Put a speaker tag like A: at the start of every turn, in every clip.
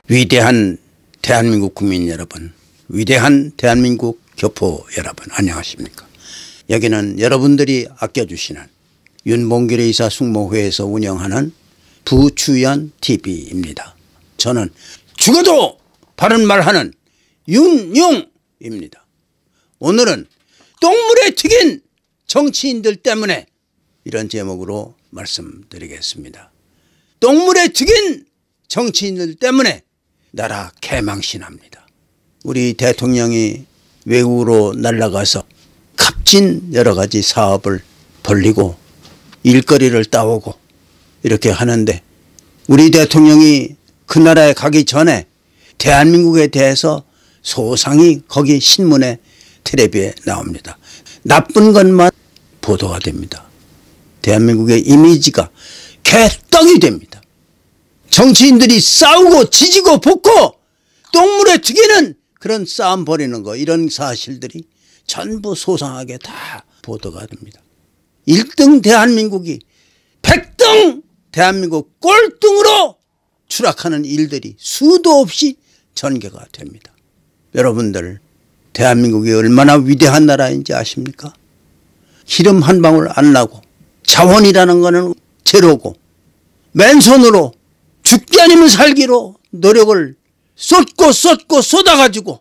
A: 위대한 대한민국 국민 여러분, 위대한 대한민국 교포 여러분, 안녕하십니까. 여기는 여러분들이 아껴주시는 윤봉길 의사 숙모회에서 운영하는 부추연TV입니다. 저는 죽어도 바른 말하는 윤용입니다. 오늘은 똥물에 튀긴 정치인들 때문에 이런 제목으로 말씀드리겠습니다. 똥물에 튀긴 정치인들 때문에 나라 개망신합니다. 우리 대통령이 외국으로 날아가서 값진 여러 가지 사업을 벌리고 일거리를 따오고 이렇게 하는데, 우리 대통령이 그 나라에 가기 전에 대한민국에 대해서 소상히 거기 신문에 텔레비에 나옵니다. 나쁜 것만 보도가 됩니다. 대한민국의 이미지가 개떡이 됩니다. 정치인들이 싸우고 지지고 볶고 똥물에 튀기는 그런 싸움 벌이는 거, 이런 사실들이 전부 소상하게 다 보도가 됩니다. 1등 대한민국이 100등 대한민국 꼴등으로 추락하는 일들이 수도 없이 전개가 됩니다. 여러분들, 대한민국이 얼마나 위대한 나라인지 아십니까? 기름 한 방울 안 나고 자원이라는 거는 제로고 맨손으로 죽기 아니면 살기로 노력을 쏟고 쏟아가지고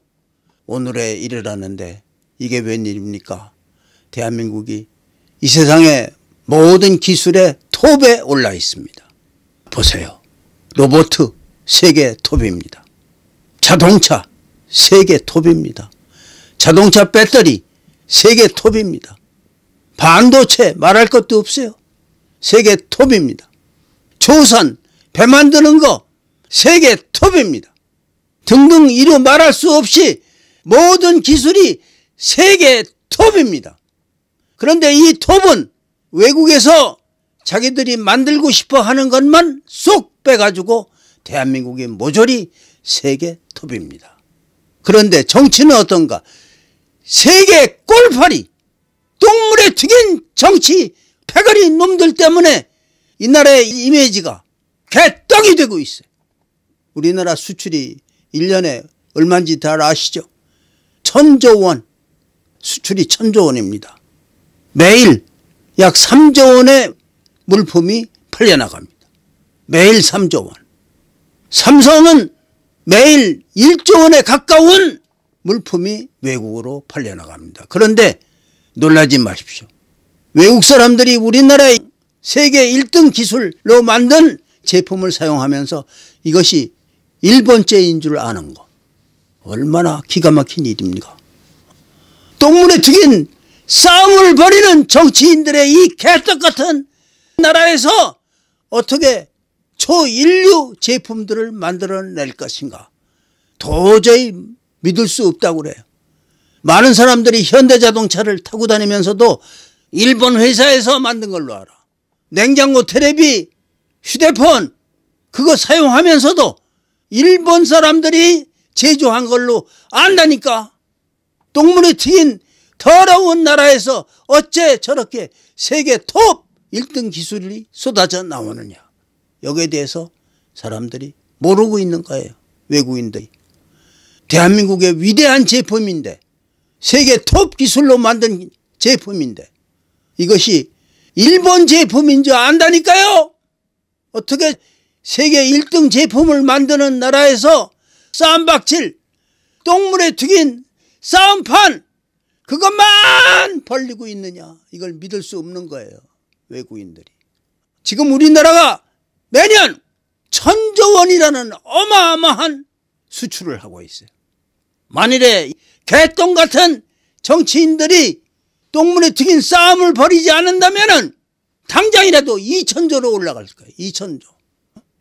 A: 오늘에 이르렀는데, 이게 웬일입니까? 대한민국이 이 세상의 모든 기술의 톱에 올라 있습니다. 보세요. 로봇 세계 톱입니다. 자동차 세계 톱입니다. 자동차 배터리 세계 톱입니다. 반도체 말할 것도 없어요. 세계 톱입니다. 조선 배 만드는 거 세계 톱입니다. 등등 이루 말할 수 없이 모든 기술이 세계 톱입니다. 그런데 이 톱은 외국에서 자기들이 만들고 싶어 하는 것만 쏙 빼가지고 대한민국이 모조리 세계 톱입니다. 그런데 정치는 어떤가? 세계 꼴파리, 똥물에 튀긴 정치 패거리 놈들 때문에 이 나라의 이미지가 개떡이 되고 있어요. 우리나라 수출이 1년에 얼마인지 다 아시죠? 1000조 원, 수출이 1000조 원입니다. 매일 약 3조 원의 물품이 팔려나갑니다. 매일 3조 원. 삼성은 매일 1조 원에 가까운 물품이 외국으로 팔려나갑니다. 그런데 놀라지 마십시오. 외국 사람들이 우리나라의 세계 1등 기술로 만든 제품을 사용하면서 이것이 일본제인 줄 아는 거, 얼마나 기가 막힌 일입니까? 똥물에 튀긴 싸움을 벌이는 정치인들의 이 개떡같은 나라에서 어떻게 초인류 제품들을 만들어낼 것인가? 도저히 믿을 수 없다고 그래요. 많은 사람들이 현대자동차를 타고 다니면서도 일본 회사에서 만든 걸로 알아. 냉장고, 테레비, 휴대폰 그거 사용하면서도 일본 사람들이 제조한 걸로 안다니까. 똥물에 튀긴 더러운 나라에서 어째 저렇게 세계 톱 1등 기술이 쏟아져 나오느냐. 여기에 대해서 사람들이 모르고 있는 거예요. 외국인들이. 대한민국의 위대한 제품인데, 세계 톱 기술로 만든 제품인데 이것이 일본 제품인 줄 안다니까요. 어떻게 세계 1등 제품을 만드는 나라에서 쌈박질, 똥물에 튀긴 싸움판 그것만 벌리고 있느냐. 이걸 믿을 수 없는 거예요. 외국인들이. 지금 우리나라가 매년 1000조 원이라는 어마어마한 수출을 하고 있어요. 만일에 개똥 같은 정치인들이 똥물에 튀긴 싸움을 벌이지 않는다면 당장이라도 2000조로 올라갈 거예요. 2000조.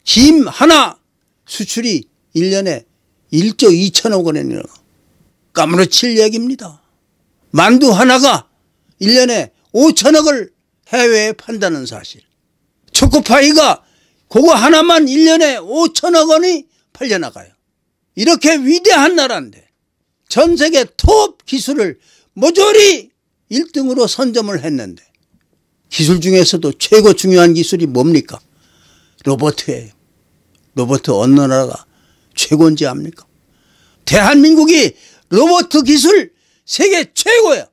A: 김 하나 수출이 1년에 1조 2천억 원이나 까무러칠 얘기입니다. 만두 하나가 1년에 5천억을 해외에 판다는 사실. 초코파이가 그거 하나만 1년에 5천억 원이 팔려나가요. 이렇게 위대한 나라인데 전 세계 톱 기술을 모조리 1등으로 선점을 했는데, 기술 중에서도 최고 중요한 기술이 뭡니까? 로봇이에요. 로봇 어느 나라가 최고인지 압니까? 대한민국이 로봇 기술 세계 최고야.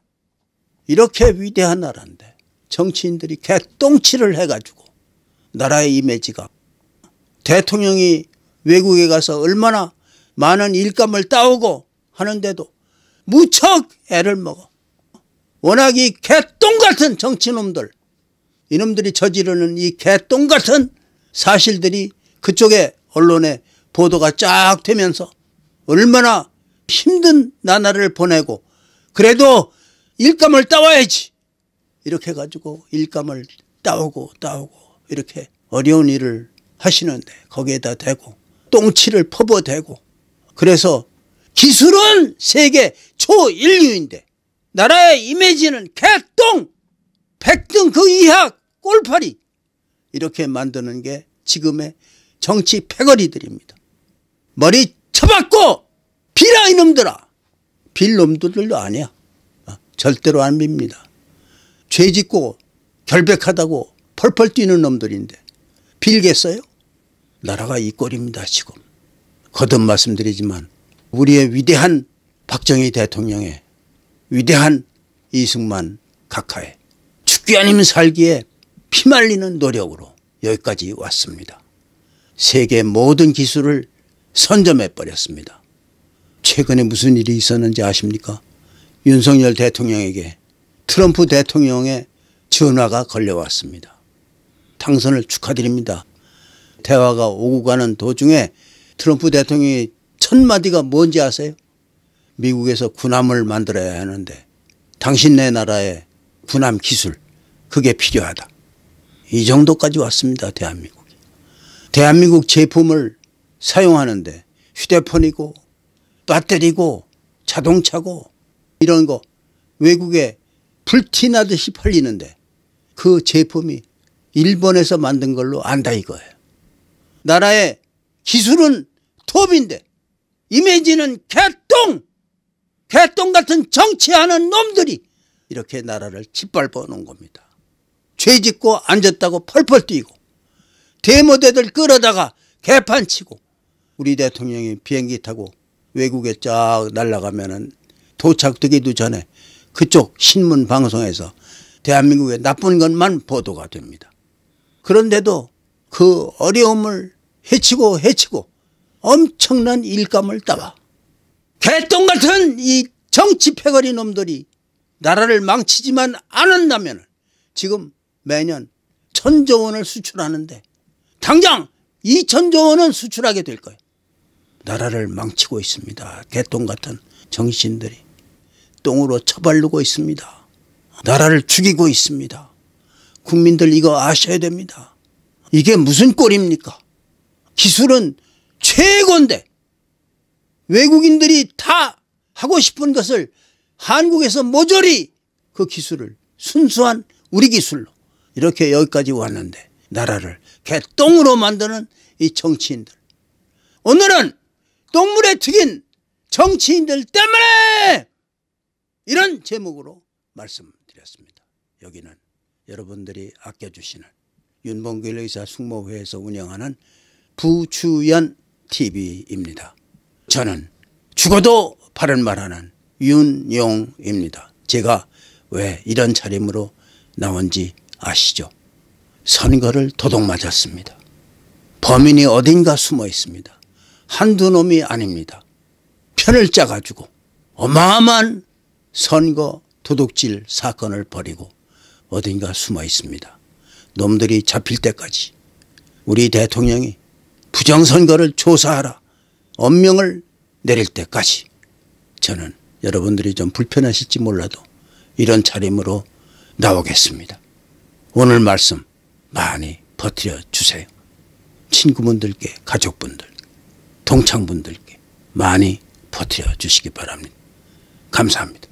A: 이렇게 위대한 나라인데 정치인들이 개똥치를 해가지고 나라의 이미지가, 대통령이 외국에 가서 얼마나 많은 일감을 따오고 하는데도 무척 애를 먹어. 워낙 이 개똥 같은 정치놈들, 이놈들이 저지르는 이 개똥 같은 사실들이 그쪽에 언론에 보도가 쫙 되면서 얼마나 힘든 나날을 보내고 그래도 일감을 따와야지 이렇게 해가지고 일감을 따오고 이렇게 어려운 일을 하시는데 거기에다 대고 똥치를 퍼부어대고, 그래서 기술은 세계 초일류인데 나라의 이미지는 개똥, 백등 그 이하 꼴파리, 이렇게 만드는 게 지금의 정치 패거리들입니다. 머리 쳐박고 비라 이놈들아. 빌 놈들도 아니야. 절대로 안 빕니다. 죄 짓고 결백하다고 펄펄 뛰는 놈들인데 빌겠어요? 나라가 이 꼴입니다. 지금 거듭 말씀드리지만 우리의 위대한 박정희 대통령의 위대한 이승만 각하의 죽기 아니면 살기에 피말리는 노력으로 여기까지 왔습니다. 세계 모든 기술을 선점해버렸습니다. 최근에 무슨 일이 있었는지 아십니까? 윤석열 대통령에게 트럼프 대통령의 전화가 걸려왔습니다. 당선을 축하드립니다. 대화가 오고 가는 도중에 트럼프 대통령이 첫 마디가 뭔지 아세요? 미국에서 군함을 만들어야 하는데 당신네 나라의 군함 기술, 그게 필요하다. 이 정도까지 왔습니다. 대한민국이. 대한민국 제품을 사용하는데 휴대폰이고 배터리고 자동차고 이런 거 외국에 불티나듯이 팔리는데 그 제품이 일본에서 만든 걸로 안다 이거예요. 나라의 기술은 톱인데 이미지는 개똥! 개똥 같은 정치하는 놈들이 이렇게 나라를 짓밟아 놓은 겁니다. 죄 짓고 앉았다고 펄펄 뛰고 대모대들 끌어다가 개판치고, 우리 대통령이 비행기 타고 외국에 쫙 날아가면은 도착되기도 전에 그쪽 신문 방송에서 대한민국의 나쁜 것만 보도가 됩니다. 그런데도 그 어려움을 헤치고 엄청난 일감을 따와 개똥 같은 이 정치 패거리 놈들이 나라를 망치지만 않는다면 지금 매년 1,000조 원을 수출하는데 당장 2,000조 원은 수출하게 될 거예요. 나라를 망치고 있습니다. 개똥 같은 정치인들이 똥으로 처바르고 있습니다. 나라를 죽이고 있습니다. 국민들 이거 아셔야 됩니다. 이게 무슨 꼴입니까? 기술은 최고인데 외국인들이 다 하고 싶은 것을 한국에서 모조리 그 기술을 순수한 우리 기술로 이렇게 여기까지 왔는데 나라를 개똥으로 만드는 이 정치인들, 오늘은 똥물에 튀긴 정치인들 때문에 이런 제목으로 말씀드렸습니다. 여기는 여러분들이 아껴주시는 윤봉길 의사 숙모회에서 운영하는 부추연 TV입니다. 저는 죽어도 바른 말하는 윤용입니다. 제가 왜 이런 차림으로 나온지 아시죠? 선거를 도둑 맞았습니다. 범인이 어딘가 숨어 있습니다. 한두 놈이 아닙니다. 편을 짜가지고 어마어마한 선거 도둑질 사건을 벌이고 어딘가 숨어 있습니다. 놈들이 잡힐 때까지 우리 대통령이 부정선거를 조사하라 엄명을 내릴 때까지 저는 여러분들이 좀 불편하실지 몰라도 이런 차림으로 나오겠습니다. 오늘 말씀 많이 버티려 주세요. 친구분들께, 가족분들, 동창분들께 많이 버티려 주시기 바랍니다. 감사합니다.